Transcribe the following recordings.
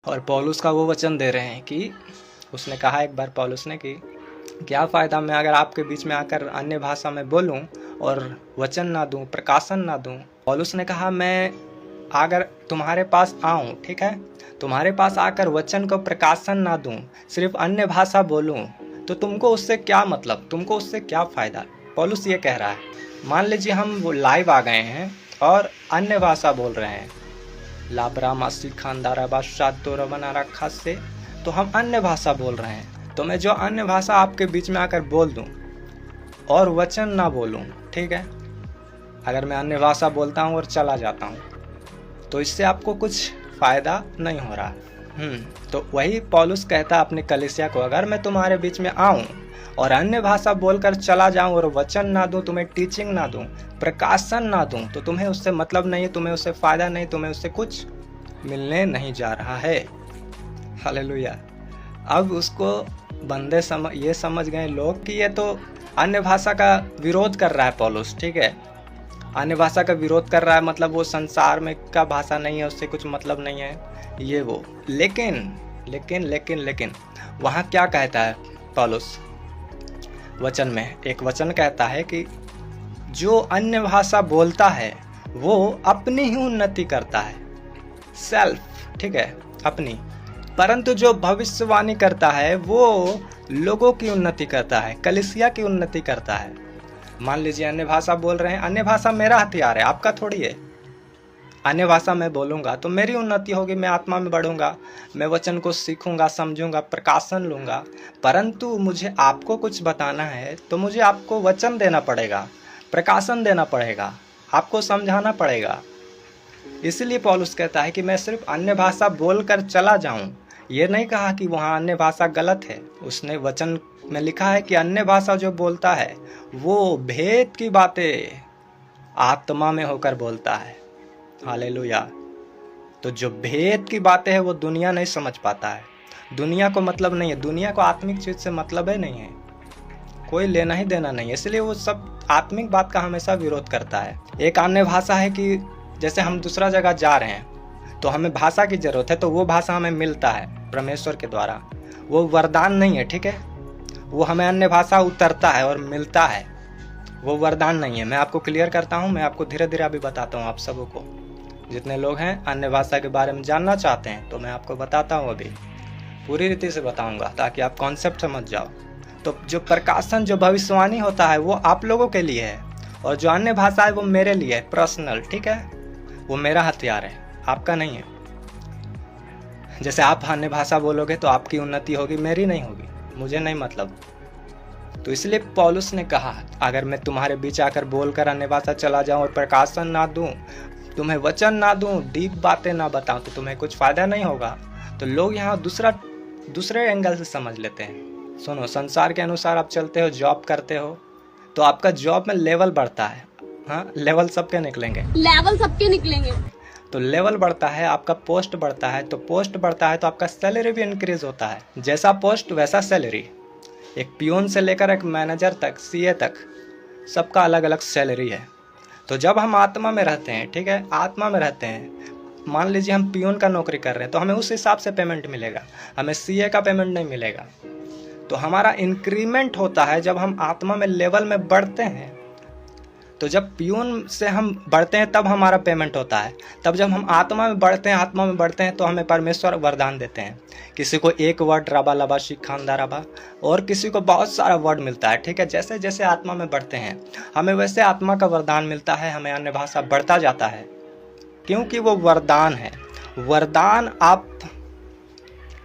और पौलुस का वो वचन दे रहे हैं कि उसने कहा एक बार पौलुस ने कि क्या फ़ायदा मैं अगर आपके बीच में आकर अन्य भाषा में बोलूं और वचन ना दूं, प्रकाशन ना दूं। पौलुस ने कहा मैं अगर तुम्हारे पास आऊं, ठीक है, तुम्हारे पास आकर वचन को प्रकाशन ना दूं, सिर्फ अन्य भाषा बोलूं, तो तुमको उससे क्या मतलब, तुमको उससे क्या फ़ायदा। पौलुस ये कह रहा है, मान लीजिए हम वो लाइव आ गए हैं और अन्य भाषा बोल रहे हैं, लाबरा मासी खानदारा बादशाह तो रवना रखा से, तो हम अन्य भाषा बोल रहे हैं। तो मैं जो अन्य भाषा आपके बीच में आकर बोल दूं और वचन ना बोलूं, ठीक है, अगर मैं अन्य भाषा बोलता हूं और चला जाता हूं तो इससे आपको कुछ फ़ायदा नहीं हो रहा। तो वही पौलुस कहता है अपने कलीसिया को, अगर मैं तुम्हारे बीच में आऊं और अन्य भाषा बोलकर चला जाऊं और वचन ना दूं, तुम्हें टीचिंग ना दूं, प्रकाशन ना दूं, तो तुम्हें उससे मतलब नहीं, तुम्हें उससे फ़ायदा नहीं, तुम्हें उससे कुछ मिलने नहीं जा रहा है। हालेलुया। अब उसको बंदे ये समझ गए लोग कि ये तो अन्य भाषा का विरोध कर रहा है पौलुस, ठीक है, अन्य भाषा का विरोध कर रहा है, मतलब वो संसार में का भाषा नहीं है, उससे कुछ मतलब नहीं है ये वो। लेकिन लेकिन लेकिन लेकिन वहाँ क्या कहता है पौलुस वचन में? एक वचन कहता है कि जो अन्य भाषा बोलता है वो अपनी ही उन्नति करता है, सेल्फ, ठीक है, अपनी, परंतु जो भविष्यवाणी करता है वो लोगों की उन्नति करता है, कलीसिया की उन्नति करता है। मान लीजिए अन्य भाषा बोल रहे हैं, अन्य भाषा मेरा हथियार है, आपका थोड़ी है। अन्य भाषा मैं बोलूँगा तो मेरी उन्नति होगी, मैं आत्मा में बढ़ूंगा, मैं वचन को सीखूंगा, समझूंगा, प्रकाशन लूँगा। परंतु मुझे आपको कुछ बताना है तो मुझे आपको वचन देना पड़ेगा, प्रकाशन देना पड़ेगा, आपको समझाना पड़ेगा। इसलिए पौलुस कहता है कि मैं सिर्फ अन्य भाषा बोलकर चला जाऊं। ये नहीं कहा कि वहाँ अन्य भाषा गलत है, उसने वचन में लिखा है कि अन्य भाषा जो बोलता है वो भेद की बातें आत्मा में होकर बोलता है। हालेलुया। तो जो भेद की बातें है वो दुनिया नहीं समझ पाता है, दुनिया को मतलब नहीं है, दुनिया को आत्मिक चीज से मतलब ही नहीं है, कोई लेना ही देना नहीं है, इसलिए वो सब आत्मिक बात का हमेशा विरोध करता है। एक अन्य भाषा है कि जैसे हम दूसरा जगह जा रहे हैं तो हमें भाषा की जरूरत है, तो वो भाषा हमें मिलता है परमेश्वर के द्वारा, वो वरदान नहीं है, ठीक है, वो हमें अन्य भाषा उतरता है और मिलता है, वो वरदान नहीं है। मैं आपको क्लियर करता हूँ, मैं आपको धीरे धीरे अभी बताता हूँ। आप सबों को, जितने लोग हैं अन्य भाषा के बारे में जानना चाहते हैं, तो मैं आपको बताता हूँ, अभी पूरी रीति से बताऊँगा ताकि आप कॉन्सेप्ट समझ जाओ। तो जो प्रकाशन, जो भविष्यवाणी होता है वो आप लोगों के लिए है, और जो अन्य भाषा है वो मेरे लिए है, पर्सनल, ठीक है, वो मेरा हथियार है, आपका नहीं है। जैसे आप अन्य भाषा बोलोगे तो आपकी उन्नति होगी, मेरी नहीं होगी, मुझे नहीं मतलब। तो इसलिए पौलुस ने कहा, अगर मैं तुम्हारे बीच आकर बोलकर अन्य भाषा चला जाऊं और प्रकाशन ना दूं, तुम्हें वचन ना दूं, डीप बातें ना बताऊं, तो तुम्हें कुछ फायदा नहीं होगा। तो लोग यहाँ दूसरे एंगल से समझ लेते हैं। सुनो, संसार के अनुसार आप चलते हो, जॉब करते हो, तो आपका जॉब में लेवल बढ़ता है। हाँ, लेवल सबके निकलेंगे, तो लेवल बढ़ता है, आपका पोस्ट बढ़ता है, तो पोस्ट बढ़ता है तो आपका सैलरी भी इंक्रीज होता है। जैसा पोस्ट वैसा सैलरी। एक पियोन से लेकर एक मैनेजर तक, सीए तक, सबका अलग अलग सैलरी है। तो जब हम आत्मा में रहते हैं, ठीक है, आत्मा में रहते हैं, मान लीजिए हम पियोन का नौकरी कर रहे हैं तो हमें उस हिसाब से पेमेंट मिलेगा, हमें सीए का पेमेंट नहीं मिलेगा। तो हमारा इंक्रीमेंट होता है जब हम आत्मा में लेवल में बढ़ते हैं। तो जब पियून से हम बढ़ते हैं तब हमारा पेमेंट होता है, तब जब हम आत्मा में बढ़ते हैं तो हमें परमेश्वर वरदान देते हैं। किसी को एक वर्ड रबा लबा शिखानदा रबा, और किसी को बहुत सारा वर्ड मिलता है, ठीक है। जैसे जैसे आत्मा में बढ़ते हैं हमें वैसे आत्मा का वरदान मिलता है, हमें अन्य भाषा बढ़ता जाता है, क्योंकि वो वरदान है। वरदान आप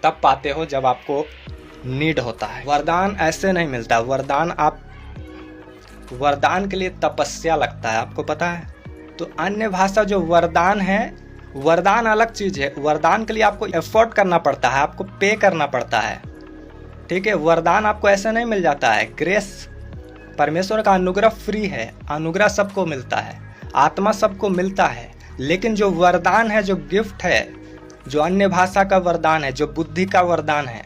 तब पाते हो जब आपको नीड होता है, वरदान ऐसे नहीं मिलता। वरदान के लिए तपस्या लगता है, आपको पता है। तो अन्य भाषा जो वरदान है, वरदान अलग चीज है, वरदान के लिए आपको एफर्ट करना पड़ता है, आपको पे करना पड़ता है, ठीक है। वरदान आपको ऐसे नहीं मिल जाता है। ग्रेस, परमेश्वर का अनुग्रह फ्री है, अनुग्रह सबको मिलता है, आत्मा सबको मिलता है। लेकिन जो वरदान है, जो गिफ्ट है, जो अन्य भाषा का वरदान है, जो बुद्धि का वरदान है,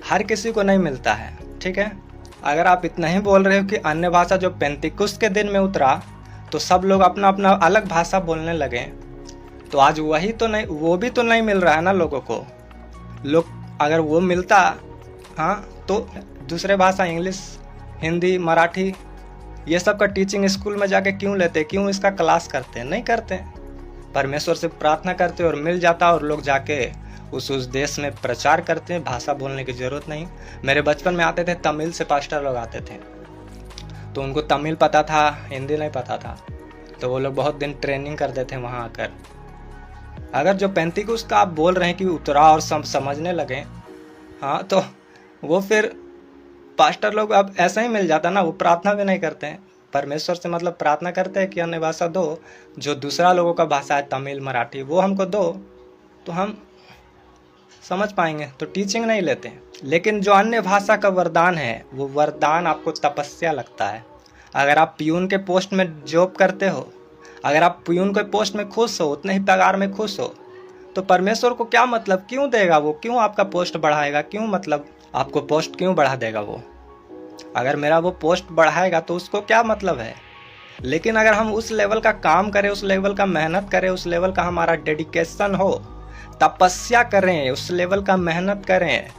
हर किसी को नहीं मिलता है, ठीक है। अगर आप इतना ही बोल रहे हो कि अन्य भाषा जो पेंतिकुस्त के दिन में उतरा तो सब लोग अपना अपना अलग भाषा बोलने लगे, तो आज वही तो नहीं, वो भी तो नहीं मिल रहा है ना लोगों को। लोग अगर वो मिलता, हाँ, तो दूसरे भाषा इंग्लिश, हिंदी, मराठी, ये सब का टीचिंग स्कूल में जाके क्यों लेते, क्यों इसका क्लास करते हैं? नहीं करते। परमेश्वर से प्रार्थना करते और मिल जाता और लोग जाके उस देश में प्रचार करते हैं। भाषा बोलने की ज़रूरत नहीं। मेरे बचपन में आते थे तमिल से पास्टर लोग आते थे, तो उनको तमिल पता था, हिंदी नहीं पता था, तो वो लोग बहुत दिन ट्रेनिंग करते थे वहाँ आकर। अगर जो पेंतीकोस्त का आप बोल रहे हैं कि उतरा और समझने लगे, हाँ, तो वो फिर पास्टर लोग अब ऐसा ही मिल जाता ना, वो प्रार्थना भी नहीं करते हैं परमेश्वर से, मतलब प्रार्थना करते हैं कि अन्य भाषा दो, जो दूसरा लोगों का भाषा है तमिल, मराठी, वो हमको दो तो हम समझ पाएंगे, तो टीचिंग नहीं लेते। लेकिन जो अन्य भाषा का वरदान है, वो वरदान आपको तपस्या लगता है। अगर आप पियून के पोस्ट में जॉब करते हो, अगर आप पियून के पोस्ट में खुश हो, उतने ही पगार में खुश हो, तो परमेश्वर को क्या मतलब, क्यों देगा वो, क्यों आपका पोस्ट बढ़ाएगा, क्यों मतलब आपको पोस्ट क्यों बढ़ा देगा वो? अगर मेरा वो पोस्ट बढ़ाएगा तो उसको क्या मतलब है? लेकिन अगर हम उस लेवल का काम करें, उस लेवल का मेहनत करें, उस लेवल का हमारा डेडिकेशन हो, तपस्या करें, उस लेवल का मेहनत करें,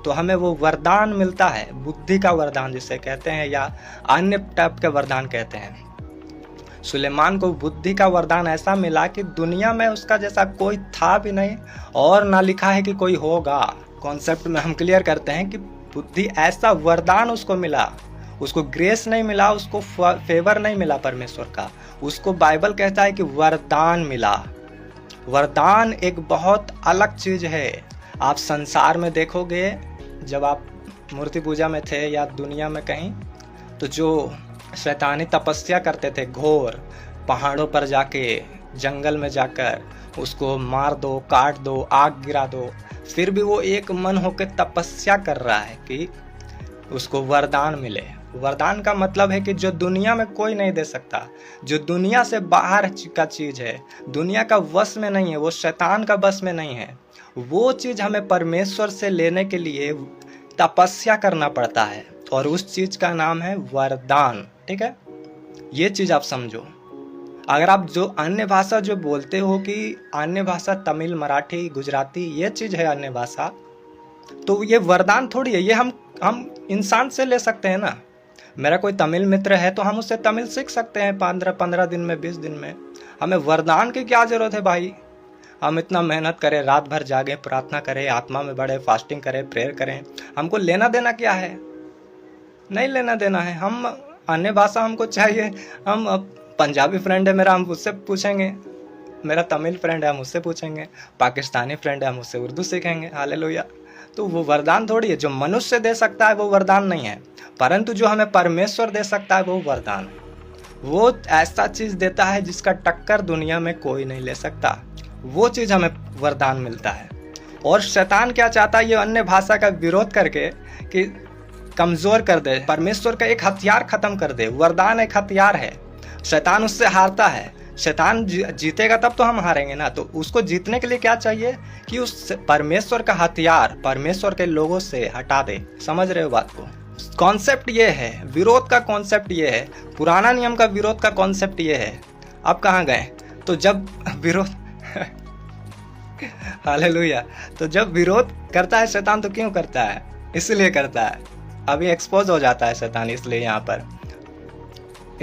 तो हमें वो वरदान मिलता है, बुद्धि का वरदान जिसे कहते हैं, या अन्य टाइप के वरदान कहते हैं। सुलेमान को बुद्धि का वरदान ऐसा मिला कि दुनिया में उसका जैसा कोई था भी नहीं, और ना लिखा है कि कोई होगा। कॉन्सेप्ट में हम क्लियर करते हैं कि बुद्धि ऐसा वरदान उसको मिला, उसको ग्रेस नहीं मिला, उसको फेवर नहीं मिला परमेश्वर का, उसको बाइबल कहता है कि वरदान मिला। वरदान एक बहुत अलग चीज है। आप संसार में देखोगे, जब आप मूर्ति पूजा में थे या दुनिया में कहीं, तो जो शैतानी तपस्या करते थे घोर, पहाड़ों पर जाके, जंगल में जाकर उसको मार दो, काट दो, आग गिरा दो, फिर भी वो एक मन होकर तपस्या कर रहा है कि उसको वरदान मिले। वरदान का मतलब है कि जो दुनिया में कोई नहीं दे सकता, जो दुनिया से बाहर का चीज है, दुनिया का वश में नहीं है, वो शैतान का वश में नहीं है, वो चीज हमें परमेश्वर से लेने के लिए तपस्या करना पड़ता है, और उस चीज का नाम है वरदान। ठीक है, ये चीज आप समझो। अगर आप जो अन्य भाषा जो बोलते हो कि अन्य भाषा तमिल, मराठी, गुजराती, ये चीज है अन्य भाषा, तो ये वरदान थोड़ी है, ये हम इंसान से ले सकते हैं ना। मेरा कोई तमिल मित्र है तो हम उससे तमिल सीख सकते हैं 15 दिन में, 20 दिन में। हमें वरदान की क्या जरूरत है भाई? हम इतना मेहनत करें, रात भर जागे, प्रार्थना करें, आत्मा में बढ़े, फास्टिंग करें, प्रेयर करें, हमको लेना देना क्या है? नहीं लेना देना है। हम अन्य भाषा हमको चाहिए, हम पंजाबी फ्रेंड है मेरा, हम उससे पूछेंगे, मेरा तमिल फ्रेंड है हम उससे पूछेंगे, पाकिस्तानी फ्रेंड है हम उससे उर्दू सीखेंगे। हालेलुया। तो वो वरदान थोड़ी है, जो मनुष्य दे सकता है वो वरदान नहीं है, परंतु जो हमें परमेश्वर दे सकता है वो वरदान है। वो ऐसा चीज देता है जिसका टक्कर दुनिया में कोई नहीं ले सकता, वो चीज हमें वरदान मिलता है। और शैतान क्या चाहता है? ये अन्य भाषा का विरोध करके कि कमजोर कर दे, परमेश्वर का एक हथियार खत्म कर दे। वरदान एक हथियार है, शैतान उससे हारता है। शैतान जीतेगा तब तो हम हारेंगे ना। तो उसको जीतने के लिए क्या चाहिए कि उस परमेश्वर का हथियार परमेश्वर के लोगों से हटा दे। समझ रहे हो बात को? कॉन्सेप्ट ये है, विरोध का कॉन्सेप्ट ये है, पुराना नियम का विरोध का कॉन्सेप्ट ये है। अब कहाँ गए? तो जब विरोध हालेलुया। तो जब विरोध करता है शैतान तो क्यों करता है? इसलिए करता है, अभी एक्सपोज हो जाता है शैतान, इसलिए यहाँ पर,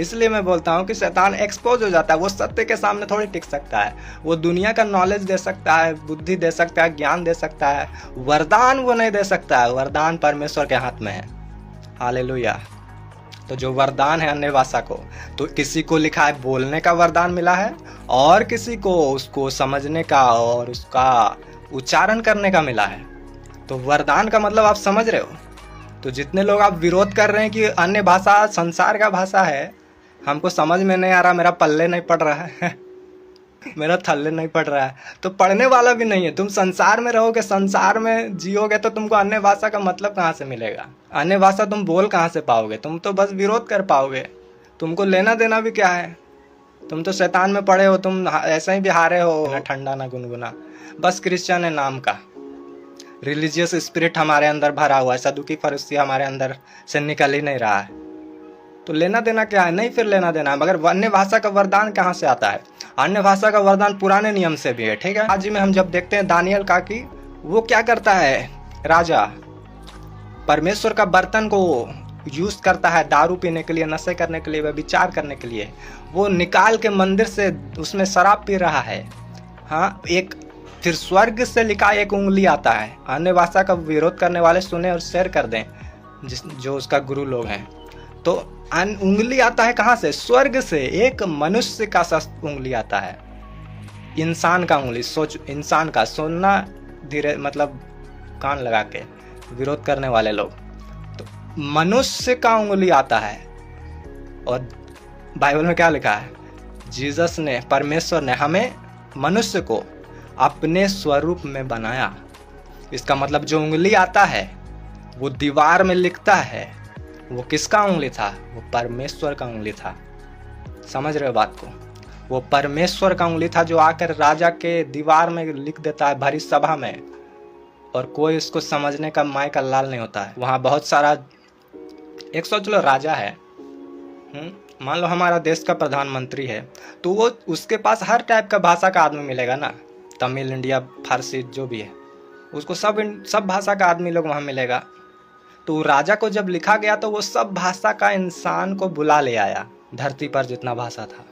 इसलिए मैं बोलता हूँ कि शैतान एक्सपोज हो जाता है। वो सत्य के सामने थोड़ी टिक सकता है। वो दुनिया का नॉलेज दे सकता है, बुद्धि दे सकता है, ज्ञान दे सकता है, वरदान वो नहीं दे सकता है। वरदान परमेश्वर के हाथ में है। हालेलुया। तो जो वरदान है अन्य भाषा को, तो किसी को लिखा है बोलने का वरदान मिला है, और किसी को उसको समझने का और उसका उच्चारण करने का मिला है। तो वरदान का मतलब आप समझ रहे हो? तो जितने लोग आप विरोध कर रहे हैं कि अन्य भाषा संसार का भाषा है, हमको समझ में नहीं आ रहा, मेरा पल्ले नहीं पड़ रहा है मेरा थल्ले नहीं पड़ रहा है, तो पढ़ने वाला भी नहीं है। तुम संसार में रहोगे, संसार में जियोगे, तो तुमको अन्य भाषा का मतलब कहाँ से मिलेगा? अन्य भाषा तुम बोल कहाँ से पाओगे? तुम तो बस विरोध कर पाओगे। तुमको लेना देना भी क्या है? तुम तो शैतान में पड़े हो, तुम ऐसे ही भी हारे हो, ना ठंडा ना गुनगुना, बस क्रिश्चियन है नाम का। रिलीजियस स्पिरिट हमारे अंदर भरा हुआ है, सदुकी फरिसी हमारे अंदर से निकल ही नहीं रहा है। तो लेना देना क्या है? नहीं फिर लेना देना है। मगर अन्य भाषा का वरदान कहाँ से आता है? अन्य भाषा का वरदान पुराने नियम से भी है। ठीक है, आज में हम जब देखते हैं दानियल का कि वो क्या करता है, राजा परमेश्वर का बर्तन को यूज करता है दारू पीने के लिए, नशे करने के लिए, व्यभिचार करने के लिए। वो निकाल के मंदिर से उसमें शराब पी रहा है। हाँ, एक फिर स्वर्ग से लिखा एक उंगली आता है। अन्य भाषा का विरोध करने वाले सुने और शेयर कर दें, जो उसका गुरु लोग हैं। तो उंगली आता है कहाँ से? स्वर्ग से। एक मनुष्य का उंगली आता है, इंसान का उंगली। सोच, इंसान का सुनना धीरे, मतलब कान लगा के विरोध करने वाले लोग। तो मनुष्य का उंगली आता है। और बाइबल में क्या लिखा है? जीसस ने, परमेश्वर ने हमें मनुष्य को अपने स्वरूप में बनाया। इसका मतलब जो उंगली आता है वो दीवार में लिखता है, वो किसका उंगली था? वो परमेश्वर का उंगली था। समझ रहे हो बात को? वो परमेश्वर का उंगली था जो आकर राजा के दीवार में लिख देता है, भरी सभा में, और कोई इसको समझने का माय का लाल नहीं होता है। वहाँ बहुत सारा, एक सोच लो राजा है, मान लो हमारा देश का प्रधानमंत्री है, तो वो उसके पास हर टाइप का भाषा का आदमी मिलेगा ना, तमिल, इंडिया, फारसी, जो भी है, उसको सब भाषा का आदमी लोग वहाँ मिलेगा। तो राजा को जब लिखा गया तो वो सब भाषा का इंसान को बुला ले आया, धरती पर जितना भाषा था,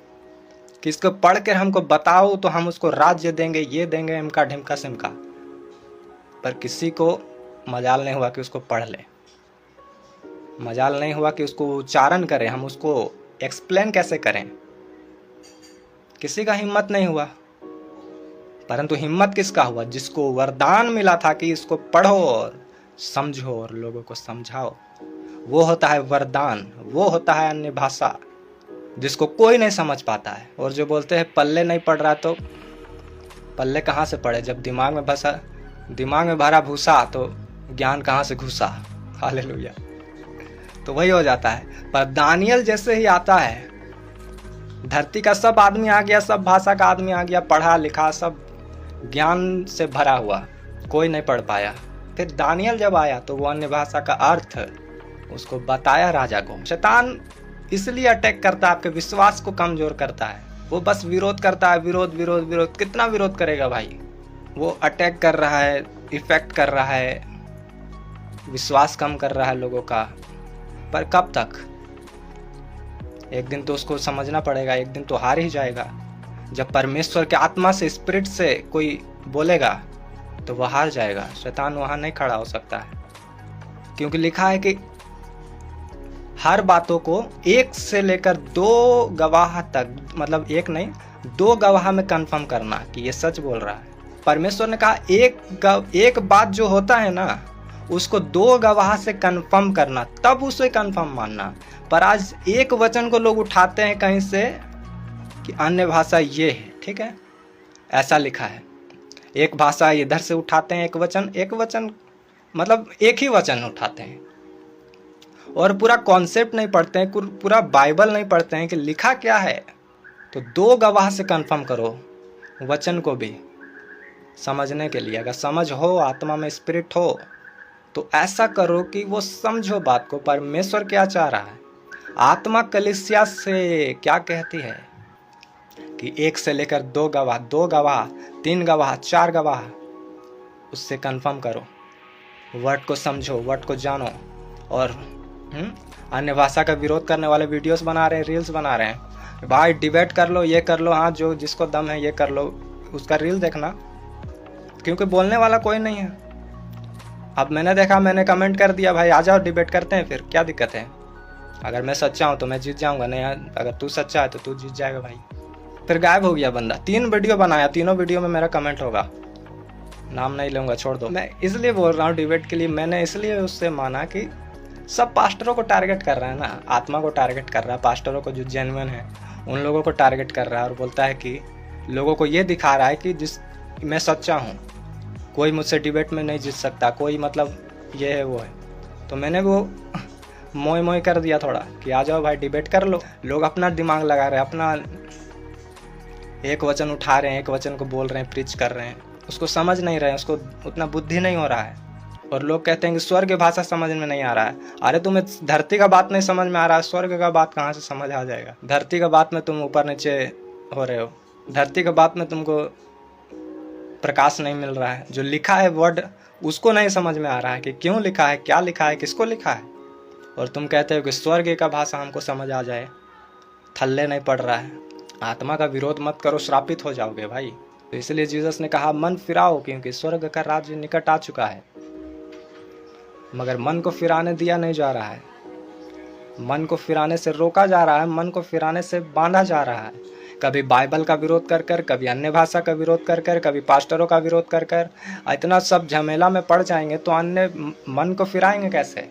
कि इसको पढ़ कर हमको बताओ तो हम उसको राज्य देंगे, ये देंगे, इमका ढिमका सिमका। पर किसी को मजाल नहीं हुआ कि उसको पढ़ ले, मजाल नहीं हुआ कि उसको उच्चारण करें, हम उसको एक्सप्लेन कैसे करें। किसी का हिम्मत नहीं हुआ। परंतु हिम्मत किसका हुआ? जिसको वरदान मिला था कि इसको पढ़ो और समझो और लोगों को समझाओ। वो होता है वरदान, वो होता है अन्य भाषा, जिसको कोई नहीं समझ पाता है। और जो बोलते हैं पल्ले नहीं पड़ रहा, तो पल्ले कहाँ से पड़े? जब दिमाग में भरा भूसा तो ज्ञान कहाँ से घुसा? हालेलुया। तो वही हो जाता है। पर दानियल जैसे ही आता है, धरती का सब आदमी आ गया, सब भाषा का आदमी आ गया, पढ़ा लिखा, सब ज्ञान से भरा हुआ, कोई नहीं पढ़ पाया। फिर दानियल जब आया तो वो अन्य भाषा का अर्थ उसको बताया राजा को। शैतान इसलिए अटैक करता है, आपके विश्वास को कमजोर करता है। वो बस विरोध करता है, विरोध विरोध विरोध। कितना विरोध करेगा भाई? वो अटैक कर रहा है, इफेक्ट कर रहा है, विश्वास कम कर रहा है लोगों का। पर कब तक? एक दिन तो उसको समझना पड़ेगा, एक दिन तो हार ही जाएगा। जब परमेश्वर के आत्मा से, स्पिरिट से कोई बोलेगा तो वह हार जाएगा। शैतान वहां नहीं खड़ा हो सकता है, क्योंकि लिखा है कि हर बातों को एक से लेकर 2 गवाह तक, मतलब एक नहीं 2 गवाह में कंफर्म करना कि ये सच बोल रहा है। परमेश्वर ने कहा एक बात जो होता है ना, उसको 2 गवाह से कंफर्म करना, तब उसे कंफर्म मानना। पर आज एक वचन को लोग उठाते हैं कहीं से कि अन्य भाषा ये है, ठीक है, ऐसा लिखा है। एक भाषा इधर से उठाते हैं, एक वचन मतलब एक ही वचन उठाते हैं, और पूरा कॉन्सेप्ट नहीं पढ़ते हैं, पूरा बाइबल नहीं पढ़ते हैं कि लिखा क्या है। तो 2 गवाह से कंफर्म करो वचन को भी समझने के लिए। अगर समझ हो, आत्मा में स्पिरिट हो, तो ऐसा करो कि वो समझो बात को, परमेश्वर क्या चाह रहा है। आत्मा कलीसिया से क्या कहती है कि 1 से लेकर 2 गवाह, 2 गवाह, 3 गवाह, 4 गवाह, उससे कंफर्म करो, वर्ड को समझो, वर्ड को जानो। और अन्य भाषा का विरोध करने वाले वीडियोस बना रहे हैं, रील्स बना रहे हैं। भाई डिबेट कर लो, ये कर लो, हाँ जो जिसको दम है ये कर लो, उसका रील देखना, क्योंकि बोलने वाला कोई नहीं है। अब मैंने देखा, मैंने कमेंट कर दिया, भाई आ जाओ डिबेट करते हैं, फिर क्या दिक्कत है? अगर मैं सच्चा हूँ तो मैं जीत जाऊँगा, नहीं अगर तू सच्चा है तो तू जीत जाएगा भाई। फिर गायब हो गया बंदा। 3 वीडियो बनाया, तीनों वीडियो में मेरा कमेंट होगा, नाम नहीं लूँगा, छोड़ दो। मैं इसलिए बोल रहा हूँ डिबेट के लिए, मैंने इसलिए उससे माना कि सब पास्टरों को टारगेट कर रहा है ना, आत्मा को टारगेट कर रहा है, पास्टरों को जो जेन्युइन है उन लोगों को टारगेट कर रहा है, और बोलता है कि लोगों को ये दिखा रहा है कि मैं सच्चा हूँ, कोई मुझसे डिबेट में नहीं जीत सकता, कोई मतलब ये है वो है। तो मैंने वो मोय मोय कर दिया थोड़ा कि आ जाओ भाई डिबेट कर लो। लोग अपना दिमाग लगा रहे हैं, अपना एक वचन उठा रहे हैं, एक वचन को बोल रहे हैं, प्रीच कर रहे हैं, उसको समझ नहीं रहे हैं, उसको उतना बुद्धि नहीं हो रहा है। और लोग कहते हैं कि स्वर्ग की भाषा समझ में नहीं आ रहा है। अरे तुम्हें धरती का बात नहीं समझ में आ रहा है, स्वर्ग का बात कहाँ से समझ आ जाएगा? धरती का बात में तुम ऊपर नीचे हो रहे हो, धरती का बात में तुमको प्रकाश नहीं मिल रहा है, जो लिखा है वर्ड उसको नहीं समझ में आ रहा है कि क्यों लिखा है, क्या लिखा है, किसको लिखा है। और तुम कहते हो कि स्वर्ग का भाषा हमको समझ आ जाए, थल्ले नहीं पड़ रहा है। आत्मा का विरोध मत करो, श्रापित हो जाओगे भाई। तो इसलिए जीसस ने कहा मन फिराओ, क्योंकि स्वर्ग का राज्य निकट आ चुका है। मगर मन को फिराने दिया नहीं जा रहा है, मन को फिराने से रोका जा रहा है, मन को फिराने से बांधा जा रहा है। कभी बाइबल का विरोध कर कर, कभी अन्य भाषा का विरोध कर कर, कभी पास्टरों का विरोध कर कर, इतना सब झमेला में पड़ जाएंगे तो अन्य मन को फिराएंगे कैसे।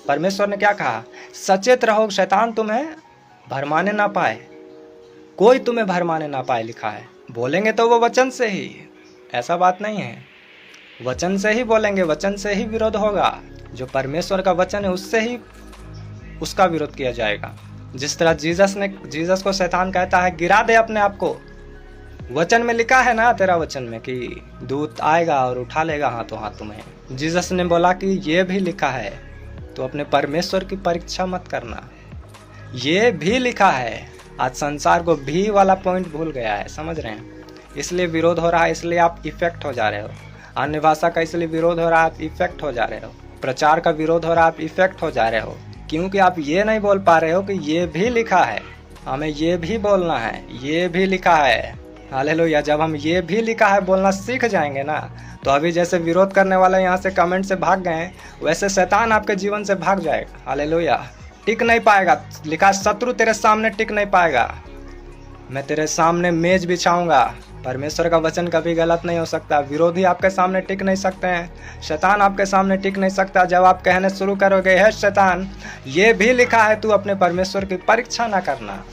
परमेश्वर ने क्या कहा, सचेत रहो, शैतान तुम्हें भरमाने ना पाए, कोई तुम्हें भरमाने ना पाए लिखा है। बोलेंगे तो वो वचन से ही, ऐसा बात नहीं है, वचन से ही बोलेंगे, वचन से ही विरोध होगा। जो परमेश्वर का वचन है उससे ही उसका विरोध किया जाएगा। जिस तरह जीसस को शैतान कहता है गिरा दे अपने आप को, वचन में लिखा है ना, तेरा वचन में कि दूत आएगा और उठा लेगा हाथों हाथ तुम्हें। जीसस ने बोला कि ये भी लिखा है, तो अपने परमेश्वर की परीक्षा मत करना, ये भी लिखा है। आज संसार को भी वाला पॉइंट भूल गया है, समझ रहे हैं। इसलिए विरोध हो रहा है, इसलिए आप इफेक्ट हो जा रहे हो। अन्य भाषा का इसलिए विरोध हो रहा है, आप इफेक्ट हो जा रहे हो। प्रचार का विरोध हो रहा है, आप इफेक्ट हो जा रहे हो, क्योंकि आप ये नहीं बोल पा रहे हो कि ये भी लिखा है, हमें ये भी बोलना है, ये भी लिखा है। हालेलुया। जब हम ये भी लिखा है बोलना सीख जाएंगे ना, तो अभी जैसे विरोध करने वाले यहाँ से कमेंट से भाग गए, वैसे शैतान आपके जीवन से भाग जाएगा। हालेलुया। टिक नहीं पाएगा, लिखा शत्रु तेरे सामने टिक नहीं पाएगा। मैं तेरे सामने मेज बिछाऊंगा। परमेश्वर का वचन कभी गलत नहीं हो सकता। विरोधी आपके सामने टिक नहीं सकते हैं, शैतान आपके सामने टिक नहीं सकता। जब आप कहने शुरू करोगे है शैतान ये भी लिखा है, तू अपने परमेश्वर की परीक्षा ना करना,